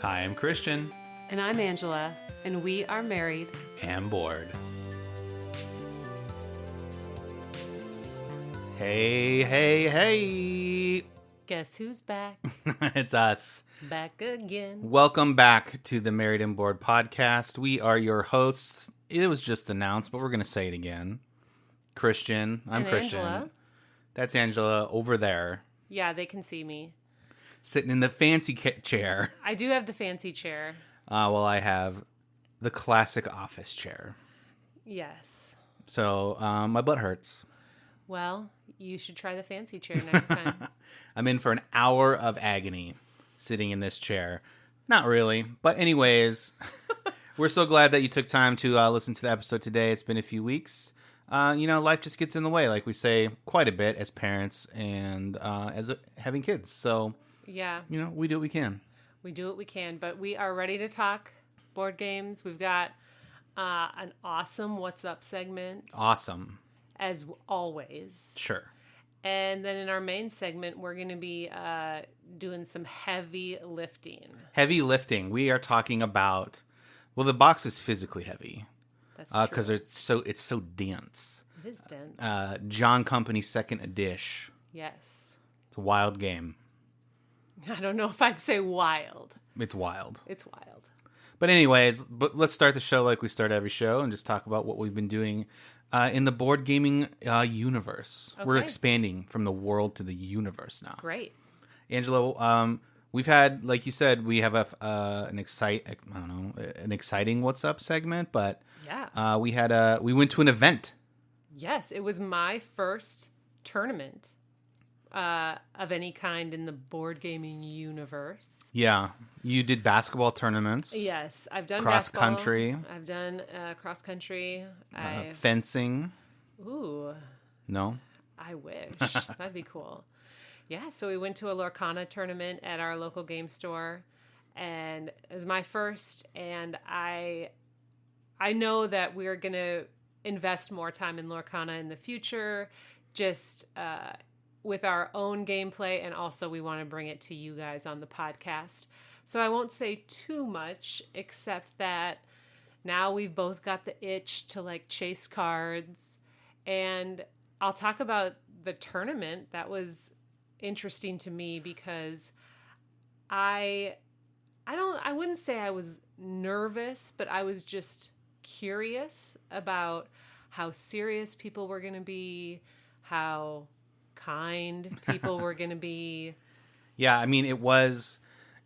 Hi, I'm Christian. And I'm Angela, and we are married. And bored. Hey, hey, hey. Guess who's back? It's us. Back again. Welcome back to the Married and Bored podcast. We are your hosts. It was just announced, but we're going to say it again. Christian. I'm And Christian. Angela. That's Angela over there, Yeah, they can see me. sitting in the fancy chair. I do have the fancy chair. While I have the classic office chair. Yes. So my butt hurts. Well, you should try the fancy chair next time. I'm in for an hour of agony sitting in this chair. Not really. But anyways, we're so glad that you took time to listen to the episode today. It's been a few weeks. Life just gets in the way, like we say quite a bit as parents and having kids. So, Yeah, we do what we can. we do what we can, but we are ready to talk board games. We've got an awesome What's Up segment, Awesome. as always. Sure. And then in our main segment, we're going to be doing some heavy lifting. Heavy lifting. We are talking about, well, the box is physically heavy. That's true. Because it's so dense. It is dense. John Company Second Edition. Yes. It's a wild game. I don't know if I'd say wild. It's wild. It's wild. But anyways, let's start the show like we start every show and just talk about what we've been doing in the board gaming universe. Okay. We're expanding from the world to the universe now. Great. Angela, we've had, like you said, we have an exciting What's Up segment, but Yeah. we went to an event. Yes, it was my first tournament of any kind in the board gaming universe. Yeah, you did basketball tournaments. Yes, I've done Cross basketball. country. I've done cross country. Fencing. Ooh, No. I wish. That'd be cool. Yeah, so we went to a Lorcana tournament at our local game store, and it was my first, and I know that we're going to invest more time in Lorcana in the future, just with our own gameplay, and also we want to bring it to you guys on the podcast. So I won't say too much, except that now we've both got the itch to chase cards, and I'll talk about the tournament. That was interesting to me because I wouldn't say I was nervous, but I was just curious about how serious people were going to be, how kind people were going to be. Yeah, I mean it was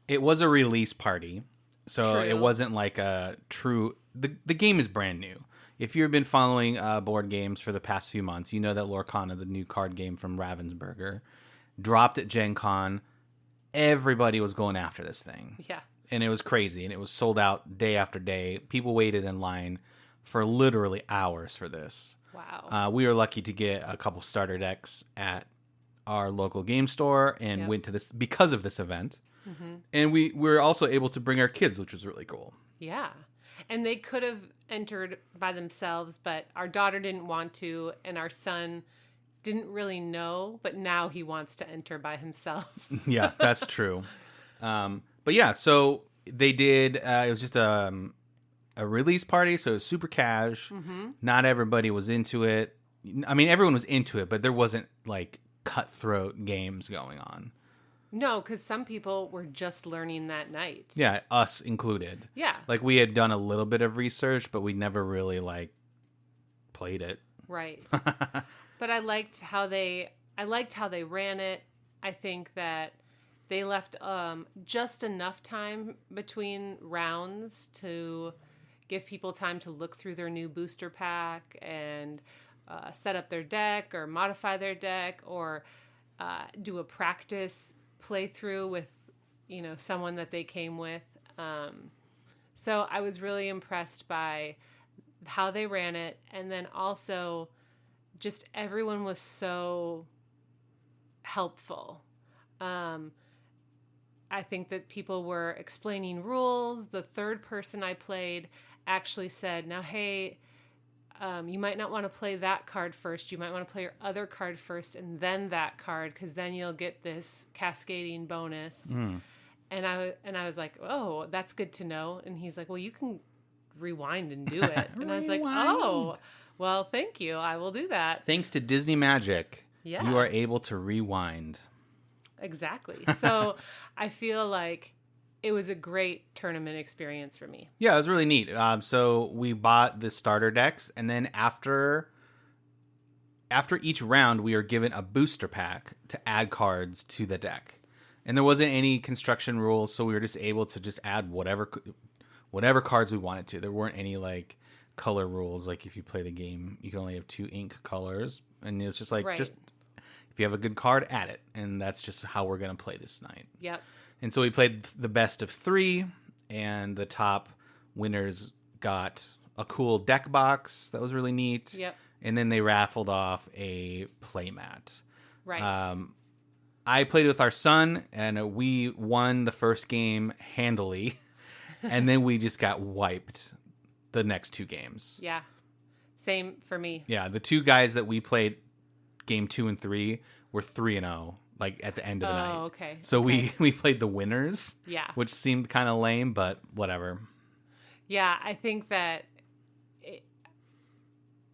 a release party. So True. it wasn't like a true the game is brand new. If you've been following board games for the past few months, you know that Lorcana, the new card game from Ravensburger, dropped at Gen Con. Everybody was going after this thing. Yeah. And it was crazy. And it was sold out day after day. People waited in line for literally hours for this. Wow. We were lucky to get a couple starter decks at our local game store and Yep. went to this because of this event. Mm-hmm. And we were also able to bring our kids, which was really cool. Yeah. And they could have entered by themselves, but our daughter didn't want to, and our son didn't really know, but now he wants to enter by himself. Yeah, that's true. But yeah, so they did, it was just a release party, so it was super cash. Mm-hmm. Not everybody was into it. I mean, everyone was into it, but there wasn't cutthroat games going on. No, because some people were just learning that night. Yeah, us included. Yeah. We had done a little bit of research, but we never really played it. Right. But I liked how they ran it. I think that they left just enough time between rounds to give people time to look through their new booster pack and set up their deck or modify their deck or do a practice playthrough with someone that they came with. So I was really impressed by how they ran it, and then also just everyone was so helpful. I think that people were explaining rules. The third person I played actually said, now, hey, you might not want to play that card first. You might want to play your other card first and then that card, because then you'll get this cascading bonus. And I was like, oh, that's good to know. And he's like, well, you can rewind and do it. And I was like, oh, well, thank you. I will do that. Thanks to Disney Magic, Yeah. you are able to rewind. Exactly. So I feel like it was a great tournament experience for me. Yeah, it was really neat. So we bought the starter decks, and then after each round, we are given a booster pack to add cards to the deck. And there wasn't any construction rules, so we were just able to just add whatever cards we wanted to. There weren't any like color rules. Like if you play the game, you can only have 2 ink colors, and it's just like just if you have a good card, add it, and that's just how we're gonna play this night. Yep. And so we played the best of 3, and the top winners got a cool deck box that was really neat. Yep. And then they raffled off a playmat. Right. I played with our son, and we won the first game handily, and then we just got wiped the next 2 games. Yeah. Same for me. Yeah, the 2 guys that we played game 2 and 3 were 3-0. Like at the end of the night. Oh, okay. So we played the winners. Yeah. Which seemed kind of lame, but whatever. Yeah, I think that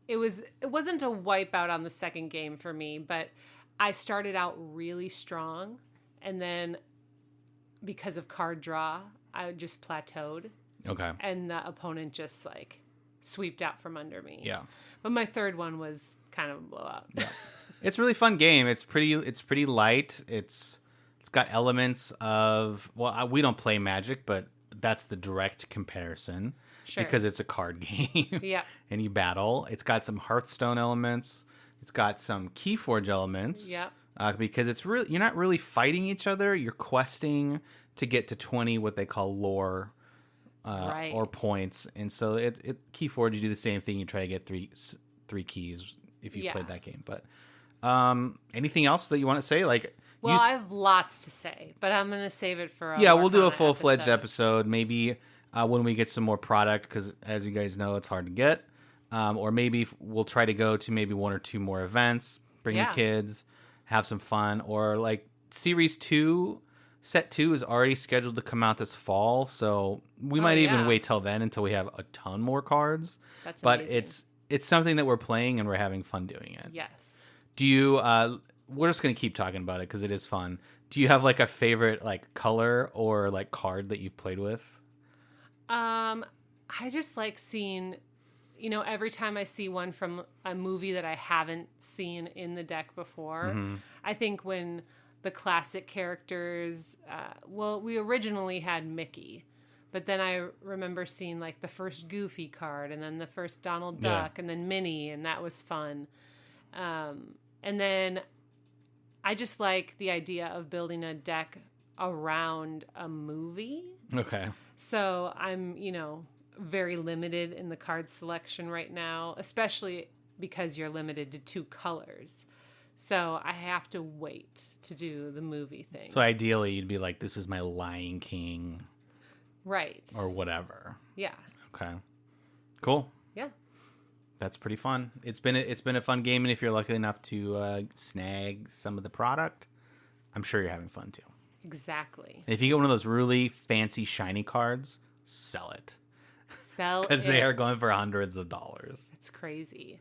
it wasn't a wipeout on the second game for me, but I started out really strong, and then because of card draw, I just plateaued. Okay. And the opponent just like sweeped out from under me. Yeah. But my third one was kind of a blowout. Yeah. It's a really fun game. It's pretty light. It's got elements of, well, we don't play Magic, but that's the direct comparison. Sure. Because it's a card game. Yeah. And you battle. It's got some Hearthstone elements. It's got some Keyforge elements. Yeah. Because it's really, you're not really fighting each other. You're questing to get to 20 what they call lore right. or points. And so Keyforge, you do the same thing. You try to get three keys if you've played that game. But anything else that you want to say? Like, well, I have lots to say, but I'm going to save it for we'll do a full-fledged episode maybe when we get some more product, because as you guys know, it's hard to get. Or maybe we'll try to go to maybe 1 or 2 more events, bring the kids, have some fun. Or like Series 2, Set 2 is already scheduled to come out this fall, so we might even wait till then until we have a ton more cards. That's but amazing. it's something that we're playing and we're having fun doing it. Yes. Do you we're just going to keep talking about it because it is fun. Do you have like a favorite like color or like card that you've played with? I just like seeing, every time I see one from a movie that I haven't seen in the deck before. I think when the classic characters, we originally had Mickey, but then I remember seeing like the first Goofy card and then the first Donald Duck and then Minnie, and that was fun. And then I just like the idea of building a deck around a movie. Okay. So I'm, very limited in the card selection right now, especially because you're limited to 2 colors. So I have to wait to do the movie thing. So ideally you'd be like, this is my Lion King. Right. Or whatever. Yeah. Okay. Cool. Yeah. That's pretty fun. It's been a fun game, and if you're lucky enough to snag some of the product, I'm sure you're having fun too. Exactly. And if you get one of those really fancy shiny cards, sell it. Sell it. Because they are going for hundreds of dollars. It's crazy.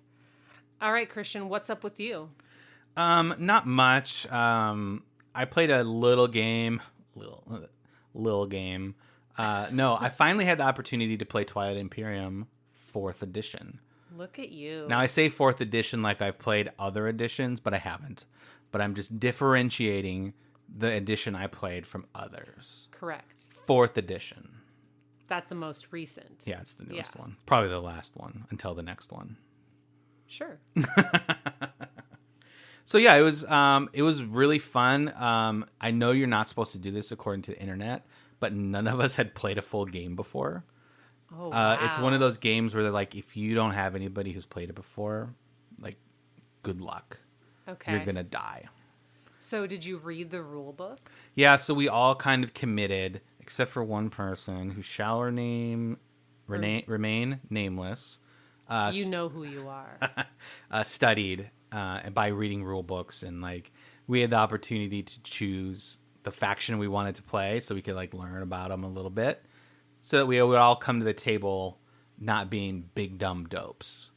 All right, Christian, what's up with you? Not much. I played a little game. Little game. No, I finally had the opportunity to play Twilight Imperium 4th edition. Look at you. Now, I say 4th edition like I've played other editions, but I haven't. But I'm just differentiating the edition I played from others. Correct. 4th edition. That's the most recent. Yeah, it's the newest one. Probably the last one until the next one. Sure. So yeah, it was really fun. I know you're not supposed to do this according to the internet, but none of us had played a full game before. Oh, wow. It's one of those games where they're like, if you don't have anybody who's played it before, like, good luck. Okay. You're gonna die. So did you read the rule book? Yeah, so we all kind of committed, except for one person who shall remain nameless. You know who you are. Studied by reading rule books, and like we had the opportunity to choose the faction we wanted to play, so we could like learn about them a little bit, so that we would all come to the table not being big dumb dopes.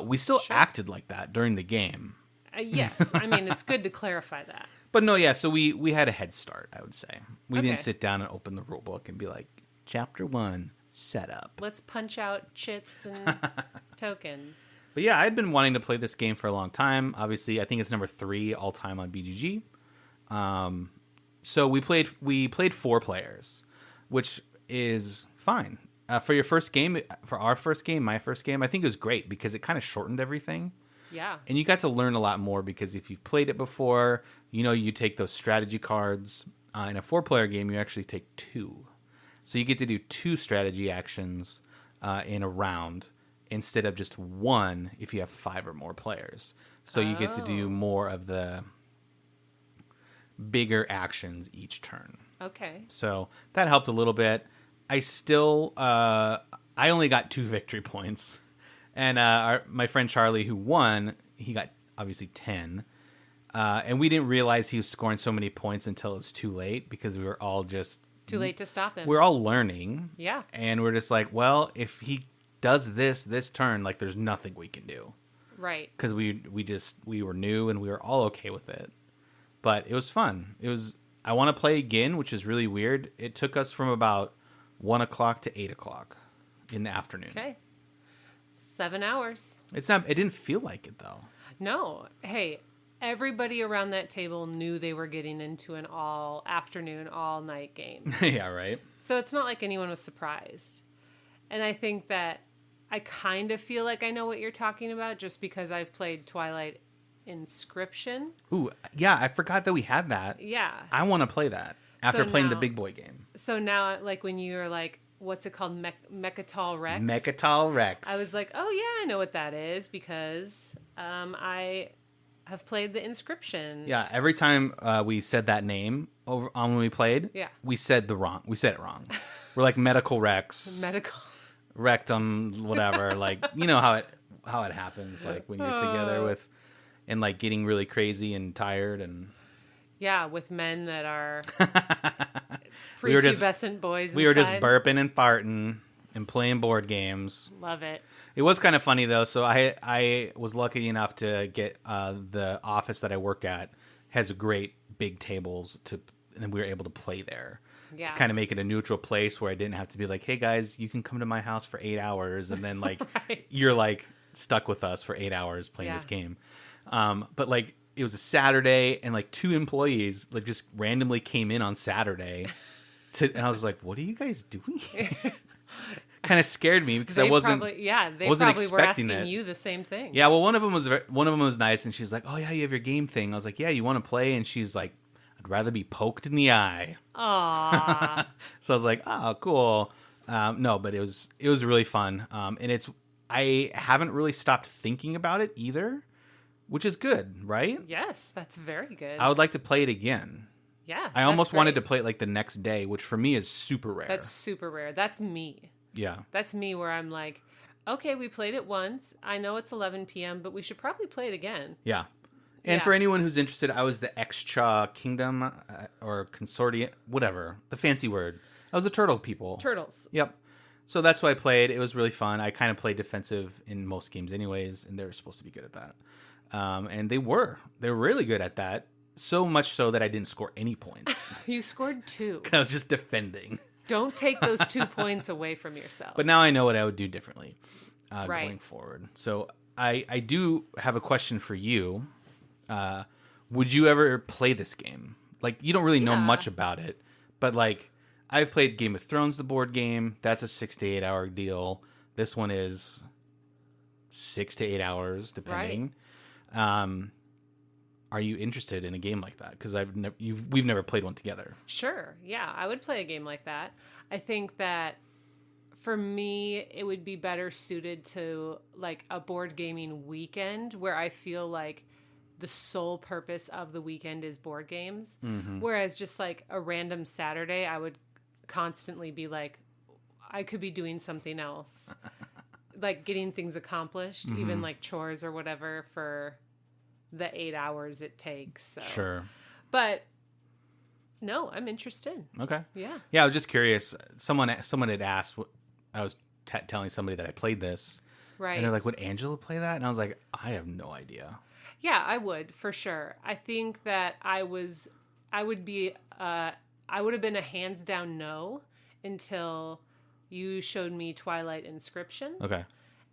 We still acted like that during the game. Yes, I mean it's good to clarify that. But no, yeah, so we had a head start, I would say. We Okay. didn't sit down and open the rule book and be like, Chapter 1, setup. Let's punch out chits and tokens. But yeah, I'd been wanting to play this game for a long time. Obviously, I think it's number 3 all time on BGG. So we played 4 players, which is fine. For your first game, for our first game, my first game, I think it was great because it kind of shortened everything. Yeah. And you got to learn a lot more because if you've played it before, you know you take those strategy cards. In a 4-player game, you actually take 2. So you get to do 2 strategy actions in a round instead of just 1 if you have 5 or more players. So you get to do more of the bigger actions each turn. Okay. So that helped a little bit. I still, I only got 2 victory points. And my friend Charlie, who won, he got obviously 10. And we didn't realize he was scoring so many points until it was too late because we were all just... Too late to stop him. We're all learning. Yeah. And we're just like, well, if he does this turn, like there's nothing we can do. Right. Because we were new and we were all okay with it. But it was fun. I want to play again, which is really weird. It took us from about 1 o'clock to 8 o'clock in the afternoon. Okay. 7 hours. It didn't feel like it though. No. Hey, everybody around that table knew they were getting into an all afternoon, all night game. Yeah, right. So it's not like anyone was surprised. And I think that I kind of feel like I know what you're talking about just because I've played Twilight Inscription. Ooh, yeah, I forgot that we had that. Yeah. I want to play that after So playing the now- big boy game. So now, like, when you're like, what's it called? Mechatol Rex? Mechatol Rex. I was like, oh, yeah, I know what that is because I have played the Inscription. Yeah, every time we said that name over on when we played, Yeah. we said it wrong. We're like Medical Rex, Medical. Rectum, whatever. Like, you know how it happens, like when you're together with, and like getting really crazy and tired and. Yeah, with men that are We were just- prepubescent boys inside. We were just burping and farting and playing board games. Love it. It was kind of funny though. So I was lucky enough to get the office that I work at has great big tables and we were able to play there. Yeah. To kind of make it a neutral place where I didn't have to be like, hey guys, you can come to my house for 8 hours and then like Right. you're like stuck with us for 8 hours playing Yeah. this game. But like it was a Saturday and like 2 employees like just randomly came in on Saturday and I was like, what are you guys doing? Kind of scared me because I wasn't They wasn't probably were expecting asking it. you the same thing. Yeah, well, one of them was nice, and she's like, "Oh yeah, you have your game thing." I was like, "Yeah, you want to play?" And she's like, "I'd rather be poked in the eye." Aww. So I was like, "Oh, cool." No, but it was really fun, and I haven't really stopped thinking about it either, which is good, right? Yes, that's very good. I would like to play it again. Yeah. I almost wanted to great. play it like the next day, which for me is super rare. That's super rare. That's me. Yeah. That's me where I'm like, okay, we played it once. I know it's 11 p.m., but we should probably play it again. Yeah. And Yeah. for anyone who's interested, I was the Xcha Kingdom or Consortium, whatever, the fancy word. I was the turtle people. Turtles. Yep. So that's what I played. It was really fun. I kind of played defensive in most games anyways, and they were supposed to be good at that. And they were. They were really good at that. So much so that I didn't score any points. You scored 2. I was just defending. Don't take those 2 points away from yourself. But now I know what I would do differently Right. going forward. So I do have a question for you. Would you ever play this game? Like, you don't really know Yeah. much about it, but like, I've played Game of Thrones, the board game. That's a 6 to 8 hour deal. This one is 6 to 8 hours, depending. Are you interested in a game like that? Because we've never played one together. Sure. Yeah, I would play a game like that. I think that for me, it would be better suited to like a board gaming weekend where I feel like the sole purpose of the weekend is board games. Whereas just like a random Saturday, I would constantly be like, I could be doing something else. Like getting things accomplished, even like chores or whatever for the 8 hours it takes. So. Sure. But No, I'm interested. Okay. Yeah. Yeah, I was just curious. Someone had asked. I was telling somebody that I played this, Right. and they're like, "Would Angela play that?" And I was like, "I have no idea." Yeah, I would for sure. I think that I would have been a hands down no until you showed me Twilight Inscription. Okay.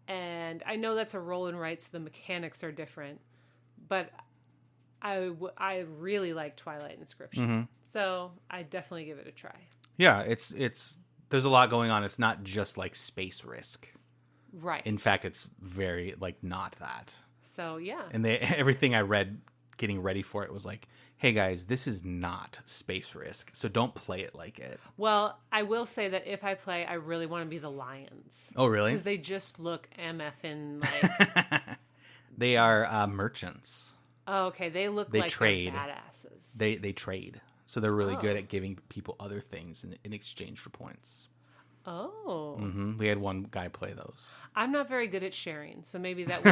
And I know that's a roll and write, so the mechanics are different. But I really like Twilight Inscription. So I definitely give it a try. Yeah, it's there's a lot going on. It's not just like space Risk. Right. In fact, it's very like not that. So yeah. And everything I read getting ready for it was like, hey guys, this is not space Risk, so don't play it like it. Well, I will say that if I play, I really want to be the Lions. Oh, really? Because they just look MFing like... They are merchants. Oh, okay. They look They like trade. they're badasses. They trade. So they're really good at giving people other things in exchange for points. Oh. We had one guy play those. I'm not very good at sharing, so maybe that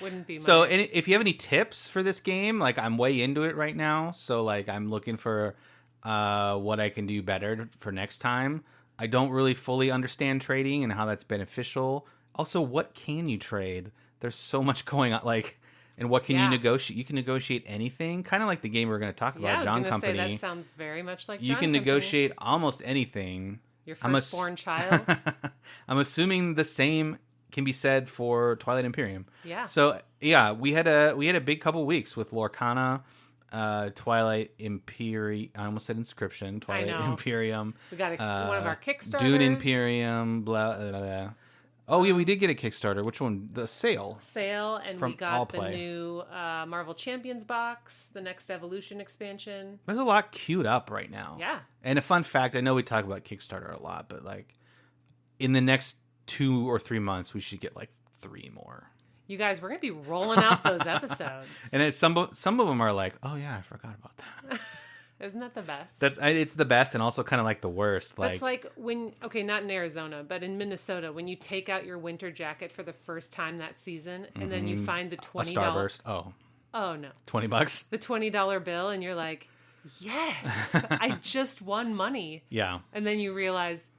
wouldn't be So my... if you have any tips for this game, like I'm way into it right now. So like I'm looking for what I can do better for next time. I don't really fully understand trading and how that's beneficial. Also, what can you trade? There's so much going on. Like, and what can you negotiate? You can negotiate anything. Kind of like the game we're going to talk about, John Company. Say, that sounds very much like you John can Company. negotiate almost anything. Your firstborn child. I'm assuming the same can be said for Twilight Imperium. Yeah. So yeah, we had a big couple weeks with Lorcana, Twilight Imperium. I almost said Inscription. Twilight Imperium. We got one of our Kickstarters. Dune Imperium. Blah, blah, blah. Oh yeah, we did get a Kickstarter. Which one? The Sale. And we got the new Marvel Champions box, the Next Evolution expansion. There's a lot queued up right now. Yeah. And a fun fact, I know we talk about Kickstarter a lot, but like in the next 2 or 3 months, we should get like 3 more. You guys, we're gonna be rolling out those episodes. And some of them are like, oh yeah, I forgot about that. Isn't that the best? It's the best and also kind of like the worst. That's like when, okay, not in Arizona, but in Minnesota, when you take out your winter jacket for the first time that season, and then you find the $20... A Starburst. Oh, no. $20? The $20 bill, and you're like, yes, I just won money. Yeah. And then you realize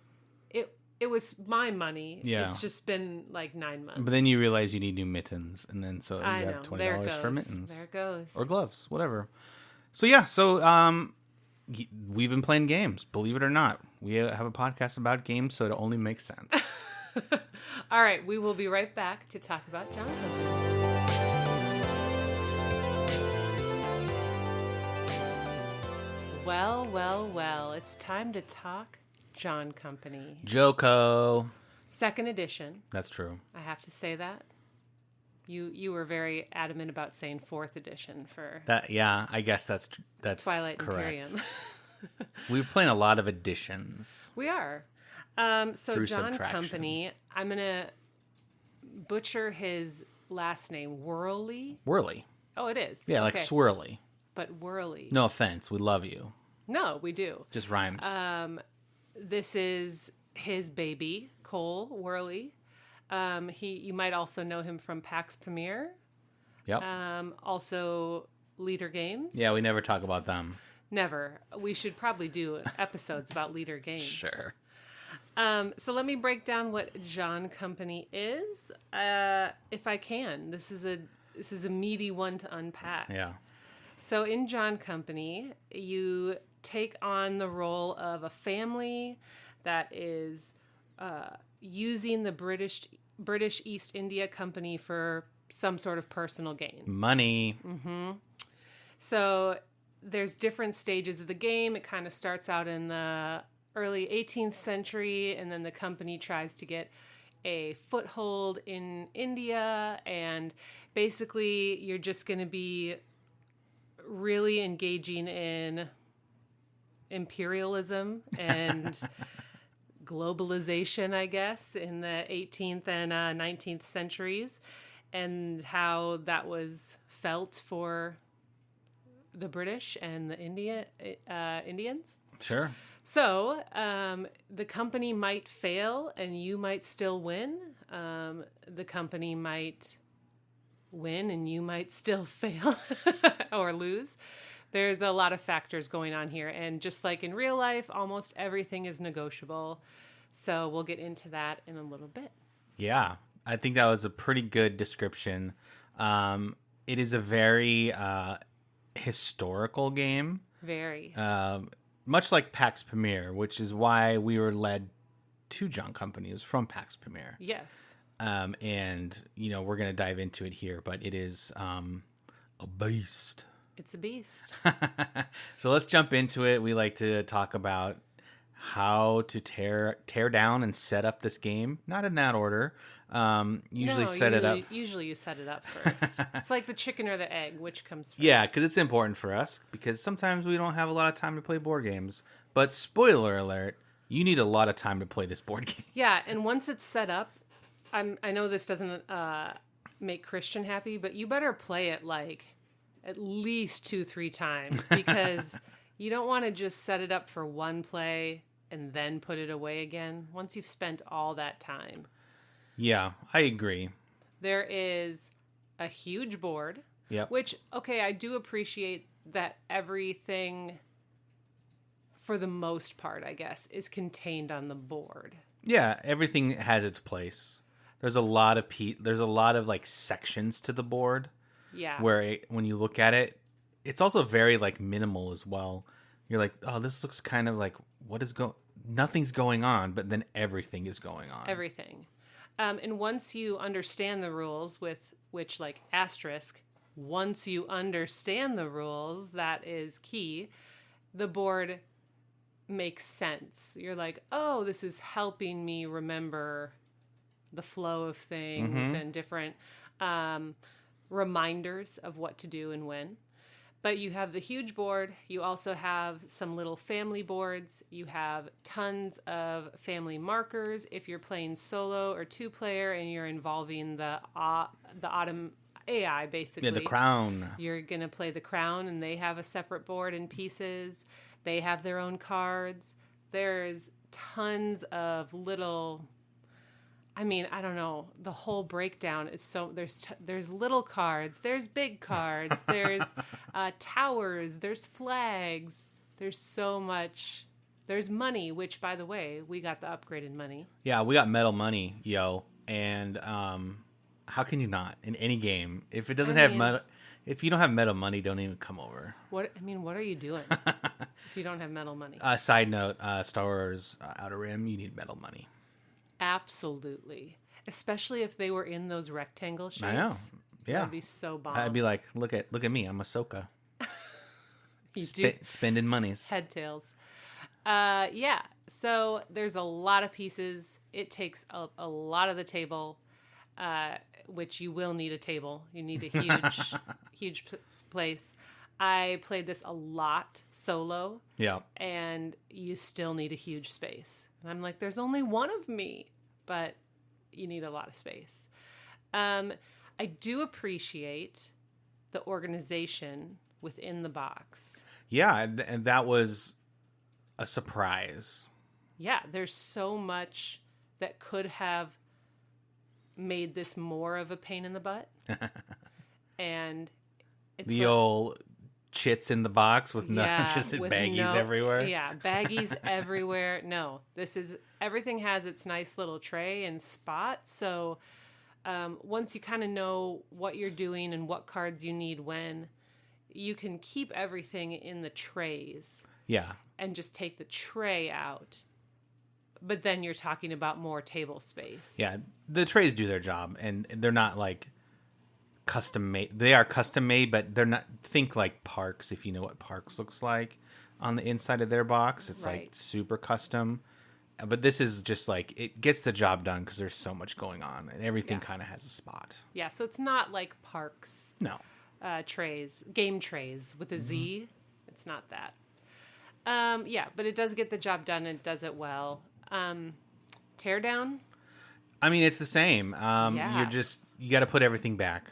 it was my money. Yeah. It's just been like 9 months. But then you realize you need new mittens, and then so you I have know. $20 for mittens. There it goes. Or gloves, whatever. So yeah, we've been playing games, believe it or not. We have a podcast about games, so it only makes sense. All right, we will be right back to talk about John Company. Well, it's time to talk John Company. Joko. 2nd edition. That's true. I have to say that. You were very adamant about saying 4th edition for that. Yeah, I guess that's Twilight correct. Imperium. We're playing a lot of editions. We are. So Through John subtraction. Company, I'm going to butcher his last name. Whirly? Whirly. Oh, it is. Yeah, like Okay. swirly. But Whirly. No offense. We love you. No, we do. Just rhymes. This is his baby, Cole Whirly. You might also know him from PAX Premier. Yep. Also Leader Games. Yeah, we never talk about them. Never. We should probably do episodes about Leader Games. Sure. So let me break down what John Company is, if I can. This is a meaty one to unpack. Yeah. So in John Company, you take on the role of a family that is using the British East India Company for some sort of personal gain. Money. So there's different stages of the game. It kind of starts out in the early 18th century, and then the company tries to get a foothold in India, and basically you're just going to be really engaging in imperialism and globalization, I guess, in the 18th and 19th centuries, and how that was felt for the British and the Indians. Sure. So the company might fail and you might still win. The company might win and you might still fail or lose. There's a lot of factors going on here. And just like in real life, almost everything is negotiable. So we'll get into that in a little bit. Yeah, I think that was a pretty good description. It is a very historical game. Very. Much like PAX Premier, which is why we were led to John Company. It was from PAX Premier. Yes. And, we're going to dive into it here, but it is a beast. It's a beast. So let's jump into it. We like to talk about how to tear down and set up this game. Not in that order. Usually it up. Usually you set it up first. It's like the chicken or the egg, which comes first. Yeah, because it's important for us, because sometimes we don't have a lot of time to play board games. But spoiler alert, you need a lot of time to play this board game. Yeah, and once it's set up, I know this doesn't make Christian happy, but you better play it like at least 2-3 times, because you don't want to just set it up for one play and then put it away again once you've spent all that time. Yeah, I agree. There is a huge board. Yep. Which, okay, I do appreciate that everything, for the most part, I guess, is contained on the board. Yeah, everything has its place. There's a lot of like sections to the board. Yeah. Where when you look at it, it's also very like minimal as well. You're like, oh, this looks kind of like nothing's going on, but then everything is going on. Everything. And once you understand the rules, with which, like, asterisk, once you understand the rules, that is key, the board makes sense. You're like, oh, this is helping me remember the flow of things and different reminders of what to do and when. But you have the huge board. You also have some little family boards. You have tons of family markers if you're playing solo or 2-player and you're involving the Autumn AI, basically. Yeah, the crown. You're going to play the crown, and they have a separate board and pieces. They have their own cards. There's tons of little... I don't know. The whole breakdown is so... There's little cards. There's big cards. There's towers. There's flags. There's so much. There's money, which, by the way, we got the upgraded money. Yeah, we got metal money, yo. And how can you not in any game? If it doesn't have metal... If you don't have metal money, don't even come over. What are you doing if you don't have metal money? Side note, Star Wars Outer Rim, you need metal money. Absolutely. Especially if they were in those rectangle shapes. I know. Yeah. That'd be so bomb. I'd be like, look at me. I'm Ahsoka. Spending monies. Head tails. Yeah. So there's a lot of pieces. It takes a lot of the table, which you will need a table. You need a huge place. I played this a lot solo. Yeah. And you still need a huge space. And I'm like, there's only one of me, but you need a lot of space. I do appreciate the organization within the box. Yeah, and that was a surprise. Yeah, there's so much that could have made this more of a pain in the butt. And it's the old chits in the box with just baggies everywhere. Yeah, baggies everywhere. No, everything has its nice little tray and spot. So once you kind of know what you're doing and what cards you need when, you can keep everything in the trays. Yeah. And just take the tray out. But then you're talking about more table space. Yeah, the trays do their job, and they're not like custom made. They are custom made, but they're not. Think like Parks, if you know what Parks looks like on the inside of their box. It's like super custom. But this is just like, it gets the job done because there's so much going on, and everything kind of has a spot. Yeah, so it's not like Parks. No. Trays, game trays with a Z. It's not that. Yeah, but it does get the job done, and it does it well. Teardown? I mean, it's the same. You got to put everything back.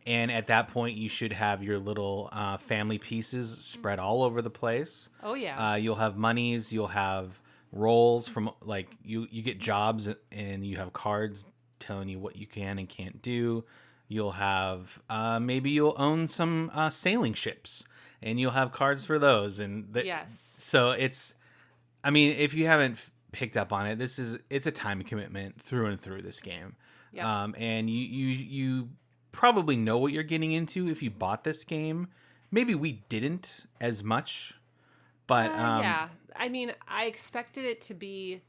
And at that point, you should have your little family pieces spread all over the place. Oh, yeah. You'll have monies. You'll have rolls from, like, you get jobs, and you have cards telling you what you can and can't do. You'll have, maybe you'll own some sailing ships. and you'll have cards for those. And Yes. so it's, I mean, if you haven't picked up on it, it's a time commitment through and through this game. Yep. And you probably know what you're getting into if you bought this game. Maybe we didn't as much, but yeah. I mean, I expected it to be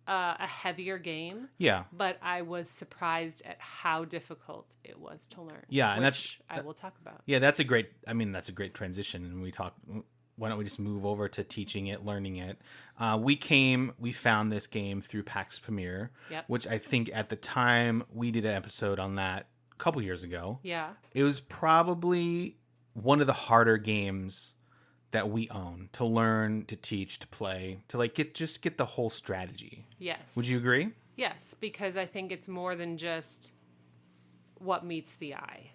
a heavier game. Yeah. But I was surprised at how difficult it was to learn. Yeah, and which I will talk about. Yeah, that's a great transition. And why don't we just move over to teaching it, learning it? We found this game through PAX Premiere, Yep. which I think at the time we did an episode on that a couple years ago. Yeah. It was probably one of the harder games that we own to learn, to teach, to play, to like get the whole strategy. Yes. Would you agree? Yes, because I think it's more than just what meets the eye.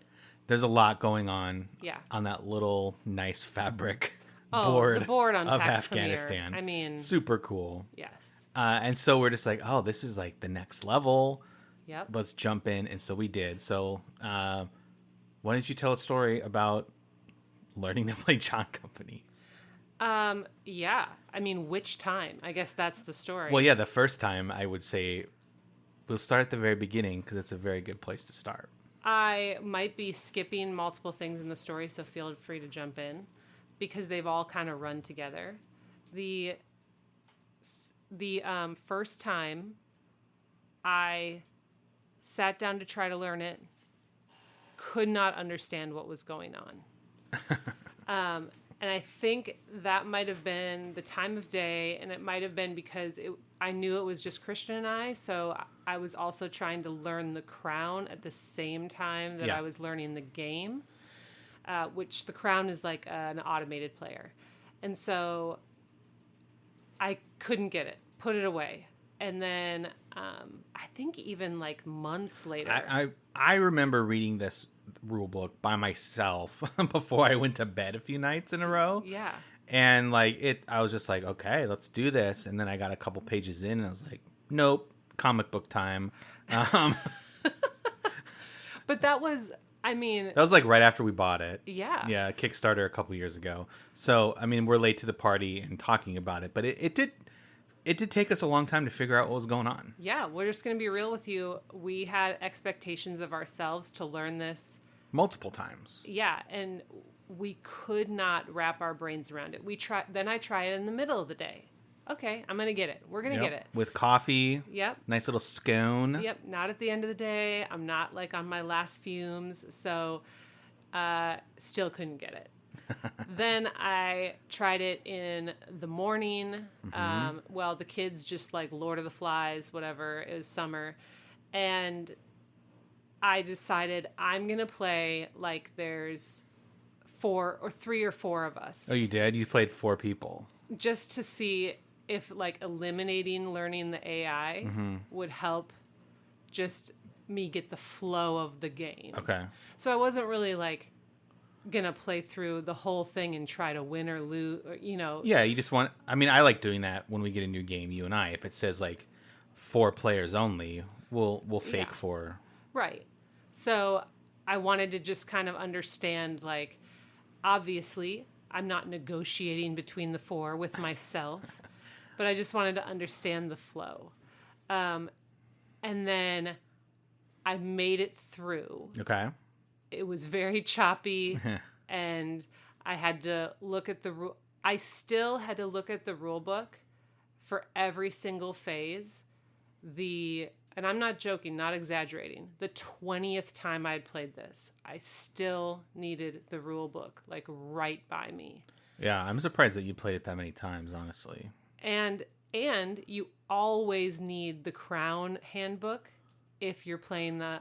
There's a lot going on. Yeah. On that little nice fabric the board on of PAX Afghanistan. Premiere. I mean, super cool. yes. And so we're just like, oh, this is like the next level. Yep. Let's jump in. And so we did. So why don't you tell a story about learning to play John Company? Yeah. I mean, which time? I guess that's the story. Well, yeah, the first time I would say we'll start at the very beginning because it's a very good place to start. I might be skipping multiple things in the story, so feel free to jump in because they've all kind of run together. The first time I sat down to try to learn it, could not understand what was going on. And I think that might have been the time of day, and it might have been because I knew it was just Christian and I, so I was also trying to learn the Crown at the same time that I was learning the game, which the Crown is like an automated player. And so I couldn't get it, put it away. And then I think even like months later. I remember reading this rule book by myself before I went to bed a few nights in a row. Yeah. And like I was just like, okay, let's do this. And then I got a couple pages in and I was like, nope, comic book time. But that was, I mean, that was like right after we bought it. Yeah. Yeah, Kickstarter a couple years ago. So, I mean, we're late to the party and talking about it, but it did take us a long time to figure out what was going on. Yeah, we're just going to be real with you. We had expectations of ourselves to learn this multiple times. Yeah, and we could not wrap our brains around it. Then I try it in the middle of the day. Okay, I'm going to get it. We're going to get it. With coffee. Yep. Nice little scone. Yep, not at the end of the day. I'm not like on my last fumes, so still couldn't get it. Then I tried it in the morning. Mm-hmm. The kids just like Lord of the Flies, whatever. It was summer. And I decided I'm going to play like there's 3 or 4 of us. Oh, you did? You played 4 people. Just to see if like eliminating learning the AI would help just me get the flow of the game. Okay. So I wasn't really like gonna play through the whole thing and try to win or lose, Yeah, you just want, I mean, I like doing that when we get a new game, you and I. If it says like 4 players only, we'll fake 4. Right. So I wanted to just kind of understand, like, obviously I'm not negotiating between the 4 with myself, but I just wanted to understand the flow. And then I made it through. Okay. It was very choppy, and I had to look at I still had to look at the rule book for every single phase. And I'm not joking, not exaggerating. The 20th time I'd played this, I still needed the rule book, like right by me. Yeah, I'm surprised that you played it that many times, honestly. And you always need the Crown handbook if you're playing the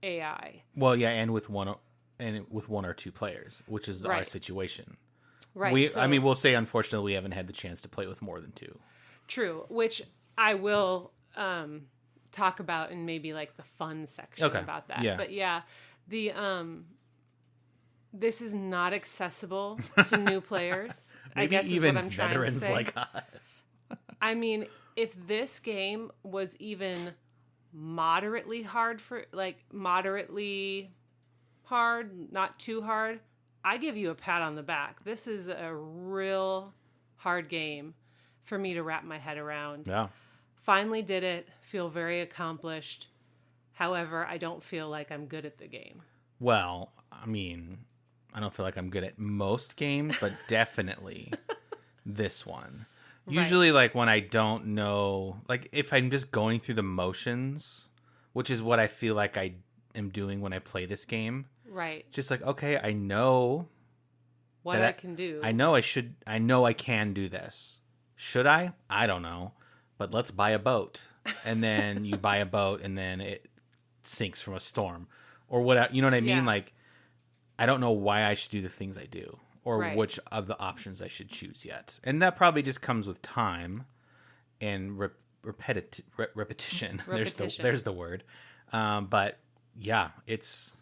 AI. Well, yeah, and with one or 2 players, which is our situation. Right. We'll say unfortunately we haven't had the chance to play with more than 2. True, which I will talk about in maybe like the fun section about that. Yeah. But yeah, this is not accessible to new players. Maybe I guess even is what I'm trying to veterans say. like us. I mean, if this game was even moderately hard, not too hard, I give you a pat on the back. This is a real hard game for me to wrap my head around. Yeah. Finally did it. Feel very accomplished. However, I don't feel like I'm good at the game. Well, I mean, I don't feel like I'm good at most games, but definitely this one. Usually, like, when I don't know, like, if I'm just going through the motions, which is what I feel like I am doing when I play this game. Right. Just like, okay, I know what I can do. I know I can do this. Should I? I don't know. But let's buy a boat. And then you buy a boat and then it sinks from a storm. Or what, you know what I mean? Yeah. Like, I don't know why I should do the things I do. Or Right. which of the options I should choose yet. And that probably just comes with time and repetition. There's the word. But yeah, it's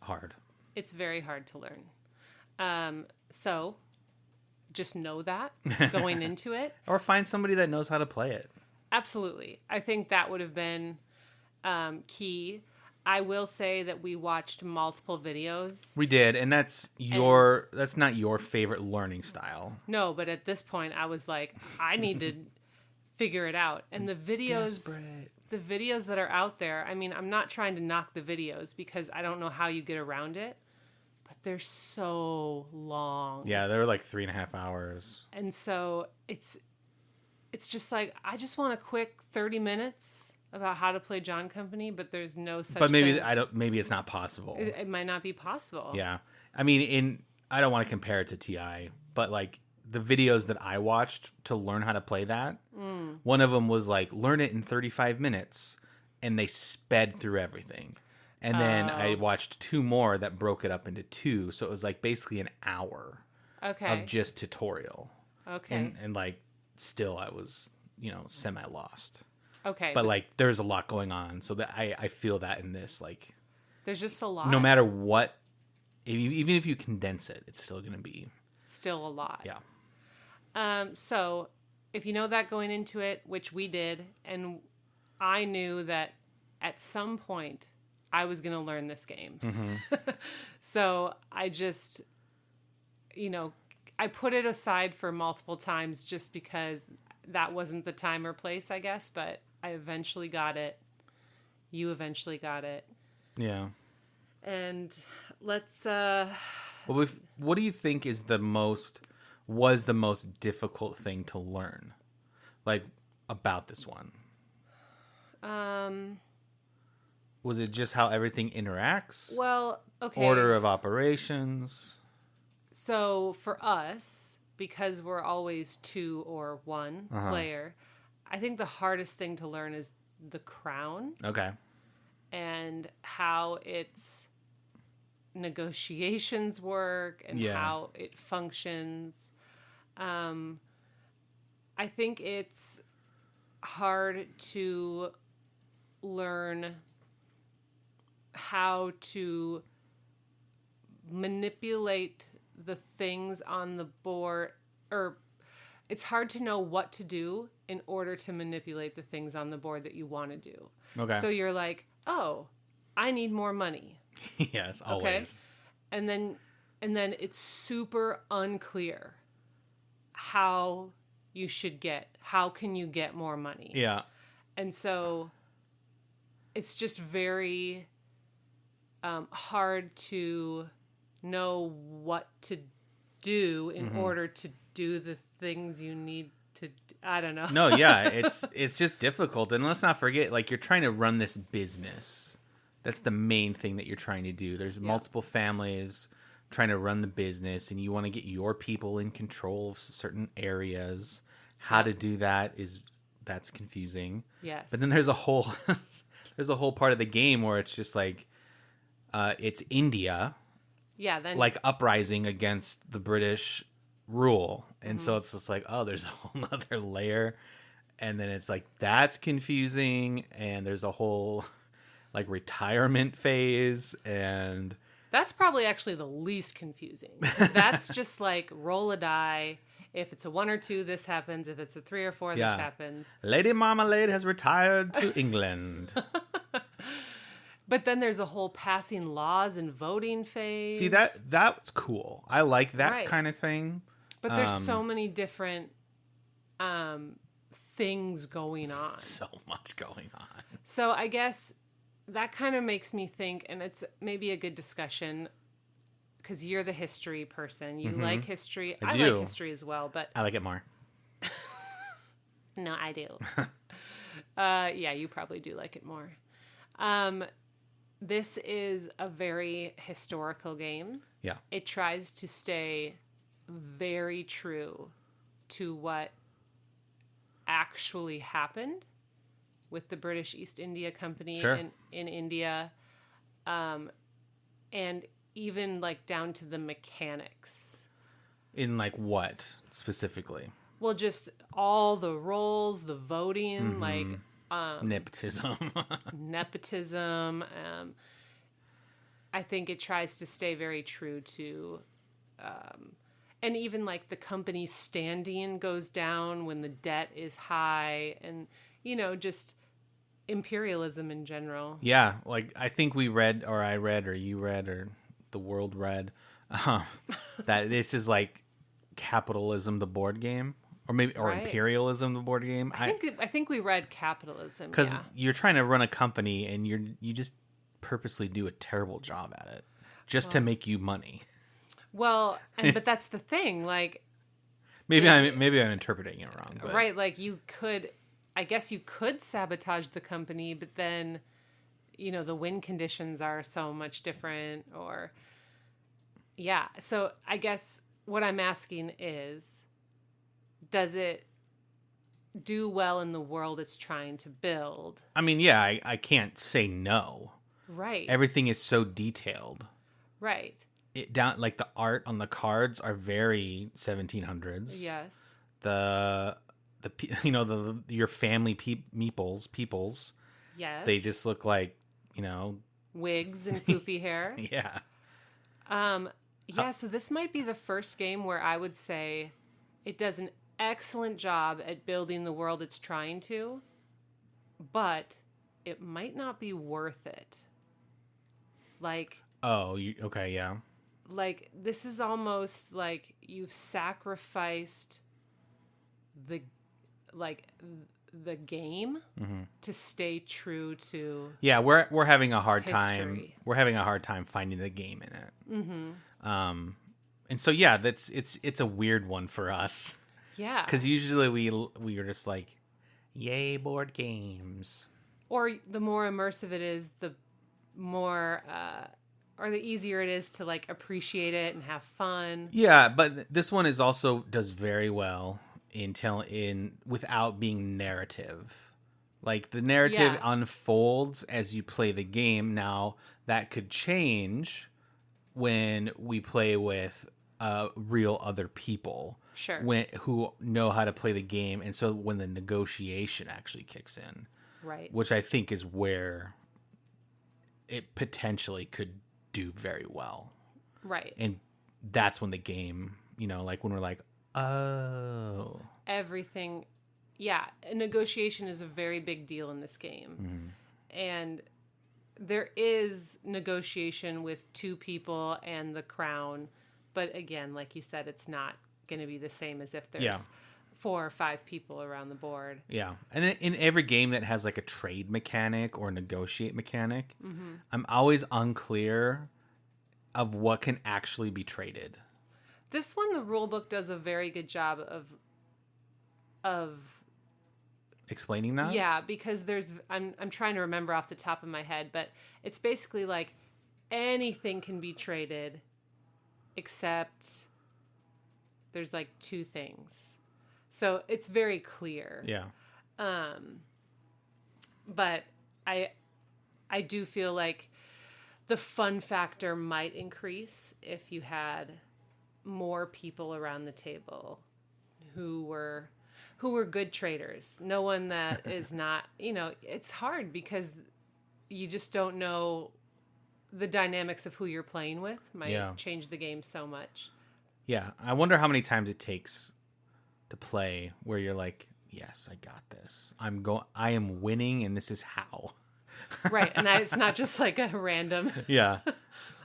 hard. It's very hard to learn. So just know that going into it. Or find somebody that knows how to play it. Absolutely. I think that would have been key. I will say that we watched multiple videos. We did, and that's not your favorite learning style. No, but at this point I was like, I need to figure it out. And the videos Desperate. the videos that are out there, I mean, I'm not trying to knock the videos because I don't know how you get around it, but they're so long. Yeah, they were like 3.5 hours. And so it's just like, I just want a quick 30 minutes about how to play John Company, but there's no such But maybe thing. maybe it's not possible. It might not be possible. Yeah. I mean, I don't want to compare it to TI, but like the videos that I watched to learn how to play that, one of them was like, learn it in 35 minutes, and they sped through everything. And then I watched 2 more that broke it up into 2, so it was like basically an hour Okay. of just tutorial. Okay. And like, still I was, semi lost. Okay. But like, there's a lot going on, so that I feel that in this, like, there's just a lot. no matter what, even if you condense it, it's still going to be, Still a lot. yeah. So if you know that going into it, which we did, and I knew that at some point I was going to learn this game. Mm-hmm. So I just, I put it aside for multiple times just because that wasn't the time or place, I guess, but I eventually got it. You eventually got it. Yeah. And let's, Well, what do you think was the most difficult thing to learn, like, about this one? Was it just how everything interacts? well, okay. Order of operations? So for us, because we're always 2 or 1 player, I think the hardest thing to learn is the crown Okay. and how its negotiations work and Yeah. how it functions. I think it's hard to learn how to manipulate the things on the board, or it's hard to know what to do in order to manipulate the things on the board that you want to do. Okay. So you're like, oh, I need more money. Yes, always. And then it's super unclear how can you get more money. Yeah. And so it's just very hard to know what to do in order to do the things you need to do. I don't know. No, yeah, it's just difficult. And let's not forget, like, you're trying to run this business. That's the main thing that you're trying to do. There's multiple families trying to run the business, and you want to get your people in control of certain areas. How to do that's confusing. Yes. But then there's a whole part of the game where it's just like it's India, yeah, then like, uprising against the British rule. And so it's just like, oh, there's a whole nother layer. And then it's like, that's confusing. And there's a whole, like, retirement phase. And that's probably actually the least confusing. 'Cause that's just like roll a die. If it's a 1 or 2, this happens. If it's a 3 or 4, Yeah. this happens. Lady Marmalade has retired to England. But then there's a whole passing laws and voting phase. See, that's cool. I like that Right. kind of thing. But there's so many different things going on. So much going on. So I guess that kind of makes me think, and it's maybe a good discussion because you're the history person. You like history. I do. like history as well, but I like it more. no, I do. Yeah, you probably do like it more. This is a very historical game. Yeah. It tries to stay very true to what actually happened with the British East India Company Sure. in India. And even like down to the mechanics. In like what specifically? Well, just all the roles, the voting, like Nepotism. nepotism. I think it tries to stay very true to, and even like the company's standing goes down when the debt is high, and just imperialism in general. Yeah, like I think we read, or I read, or you read, or the world read, that this is like capitalism, the board game, or maybe or Right. imperialism, the board game. I think we read capitalism. Because Yeah. you're trying to run a company and you just purposely do a terrible job at it just to make you money. Well, but that's the thing. Like, Maybe I'm interpreting it wrong. But right? Like I guess you could sabotage the company, but then, the win conditions are so much different. Or, yeah. So I guess what I'm asking is, does it do well in the world it's trying to build? I mean, yeah, I can't say no. Right. Everything is so detailed. Right. It down like the art on the cards are very 1700s. Yes. The your family peoples, Yes. they just look like, wigs and poofy hair. yeah. Yeah, so this might be the first game where I would say it does an excellent job at building the world it's trying to, but it might not be worth it. Like, Oh, okay, yeah. this is almost like you've sacrificed the game to stay true to Yeah, we're having a hard time. History. We're having a hard time finding the game in it. And so yeah, it's a weird one for us yeah. because usually we are just like, yay board games. Or the more immersive it is, the more or the easier it is to like appreciate it and have fun. Yeah, but this one is also does very well in without being narrative. Like the narrative Yeah. unfolds as you play the game. Now that could change when we play with real other people. Sure. Who know how to play the game, and so when the negotiation actually kicks in, Right. which I think is where it potentially could do very well, Right. and that's when the game, like when we're like, oh, Everything. Yeah. Negotiation is a very big deal in this game. And there is negotiation with two people and the crown. But again, like you said, it's not going to be the same as if there's Yeah. 4 or 5 people around the board. yeah. And in every game that has like a trade mechanic or negotiate mechanic, I'm always unclear of what can actually be traded. This one, the rule book does a very good job of Explaining that? yeah, because I'm trying to remember off the top of my head, but it's basically like anything can be traded except there's like 2 things. So it's very clear. Yeah. But I do feel like the fun factor might increase if you had more people around the table who were good traders. No one that is not, it's hard because you just don't know the dynamics of who you're playing with might Yeah. change the game so much. Yeah. I wonder how many times it takes to play where you're like, yes, I got this. I am winning and this is how. Right. And it's not just like a random, Yeah.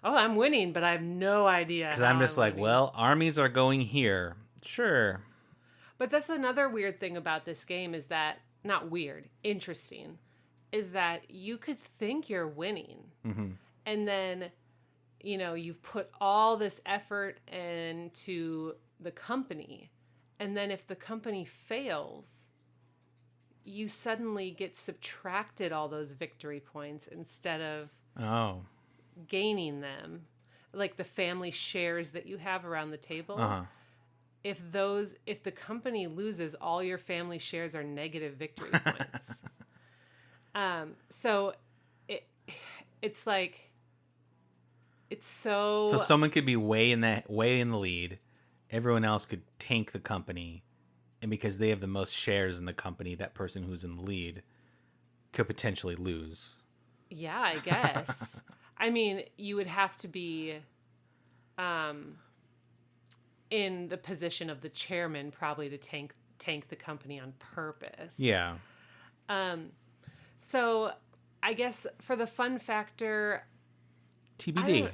oh, I'm winning, but I have no idea. Because I'm just like, winning. well, armies are going here. Sure. But that's another weird thing about this game is that, not weird, interesting, is that you could think you're winning. Mm-hmm. And then, you've put all this effort into the company. And then if the company fails, you suddenly get subtracted all those victory points instead of Oh. gaining them. Like the family shares that you have around the table. Uh-huh. If the company loses, all your family shares are negative victory points. So it's like, it's so someone could be way in the lead. Everyone else could tank the company, and because they have the most shares in the company, that person who's in the lead could potentially lose. Yeah, I guess. I mean, you would have to be in the position of the chairman probably to tank the company on purpose. Yeah. So I guess for the fun factor, TBD.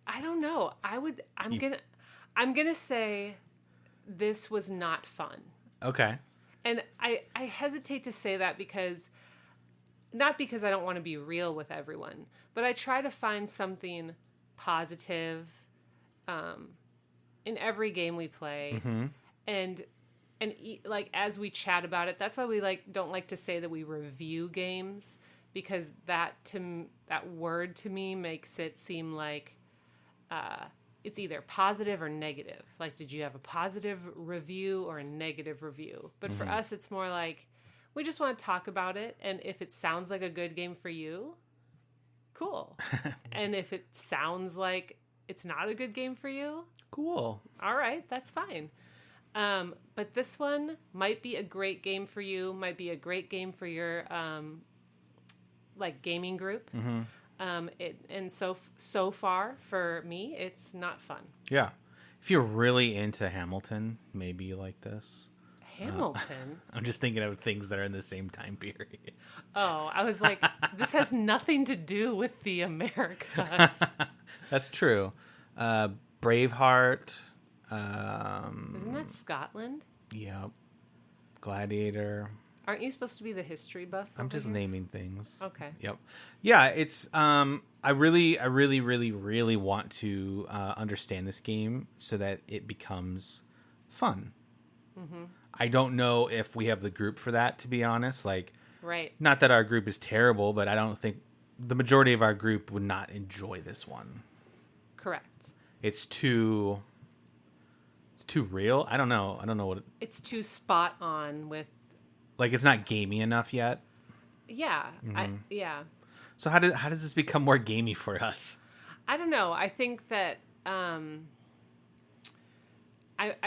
I don't know. I'm gonna say this was not fun. Okay. And I hesitate to say that not because I don't want to be real with everyone, but I try to find something positive in every game we play. Mm-hmm. And like as we chat about it, that's why we don't like to say that we review games, because that word to me makes it seem like it's either positive or negative. Like, did you have a positive review or a negative review? But for us, it's more like we just want to talk about it, and if it sounds like a good game for you, cool. And if it sounds like it's not a good game for you, cool. All right, that's fine. But this one might be a great game for you, might be a great game for your gaming group. Mm-hmm. And so far for me, it's not fun. Yeah. If you're really into Hamilton, maybe you like this. Hamilton? I'm just thinking of things that are in the same time period. Oh, I was like, this has nothing to do with the Americas. That's true. Braveheart. Isn't that Scotland? Yep. Gladiator. Aren't you supposed to be the history buff? I'm just here? naming things. Okay. Yep. Yeah, it's I really really want to understand this game so that it becomes fun. Mm-hmm. I don't know if we have the group for that, to be honest. Right. Not that our group is terrible, but I don't think the majority of our group would not enjoy this one. Correct. It's too real. I don't know what it's too spot on with. It's not gamey enough yet. Yeah. Mm-hmm. Yeah. So how does this become more gamey for us? I don't know. I think that I